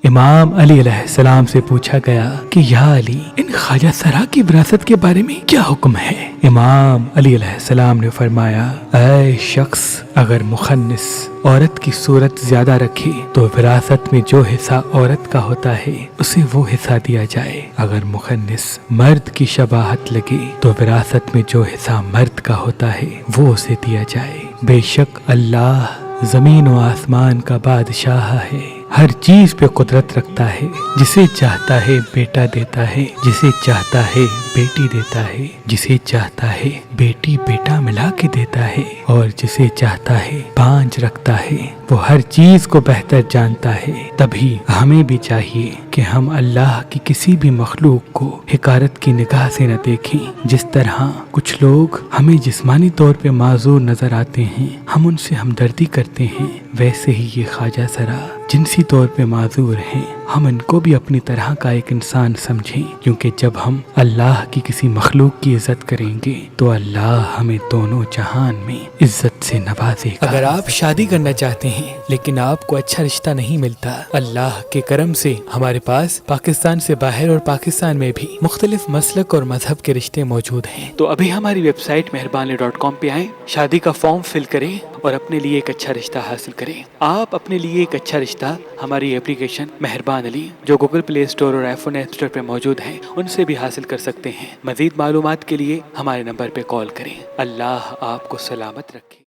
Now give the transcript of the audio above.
امام علی علیہ السلام سے پوچھا گیا کہ یا علی، ان خواجہ سرا کی وراثت کے بارے میں کیا حکم ہے؟ امام علی علیہ السلام نے فرمایا، اے شخص، اگر مخنث عورت کی صورت زیادہ رکھے تو وراثت میں جو حصہ عورت کا ہوتا ہے اسے وہ حصہ دیا جائے، اگر مخنث مرد کی شباہت لگے تو وراثت میں جو حصہ مرد کا ہوتا ہے وہ اسے دیا جائے۔ بے شک اللہ زمین و آسمان کا بادشاہ ہے، ہر چیز پہ قدرت رکھتا ہے، جسے چاہتا ہے بیٹا دیتا ہے، جسے چاہتا ہے بیٹی دیتا ہے، جسے چاہتا ہے بیٹی بیٹا ملا کے دیتا ہے، اور جسے چاہتا ہے پانچ رکھتا ہے۔ وہ ہر چیز کو بہتر جانتا ہے۔ تبھی ہمیں بھی چاہیے کہ ہم اللہ کی کسی بھی مخلوق کو حقارت کی نگاہ سے نہ دیکھیں۔ جس طرح کچھ لوگ ہمیں جسمانی طور پہ معذور نظر آتے ہیں، ہم ان سے ہمدردی کرتے ہیں، ویسے ہی یہ خواجہ سرا جنسی طور پہ معذور ہیں، ہم ان کو بھی اپنی طرح کا ایک انسان سمجھیں، کیونکہ جب ہم اللہ کی کسی مخلوق کی عزت کریں گے تو اللہ ہمیں دونوں جہان میں عزت سے نوازے گا۔ اگر آپ شادی کرنا چاہتے ہیں لیکن آپ کو اچھا رشتہ نہیں ملتا، اللہ کے کرم سے ہمارے پاس پاکستان سے باہر اور پاکستان میں بھی مختلف مسلک اور مذہب کے رشتے موجود ہیں، تو ابھی ہماری ویب سائٹ مہربان.com پہ آئیں، شادی کا فارم فل کریں اور اپنے لیے ایک اچھا رشتہ حاصل کریں۔ آپ اپنے لیے ایک اچھا رشتہ ہماری اپلیکیشن مہربان علی جو گوگل پلے اسٹور اور آئی فون ایپ اسٹور پہ موجود ہے ان سے بھی حاصل کر سکتے ہیں۔ مزید معلومات کے لیے ہمارے نمبر پہ کال کریں۔ اللہ آپ کو سلامت رکھے۔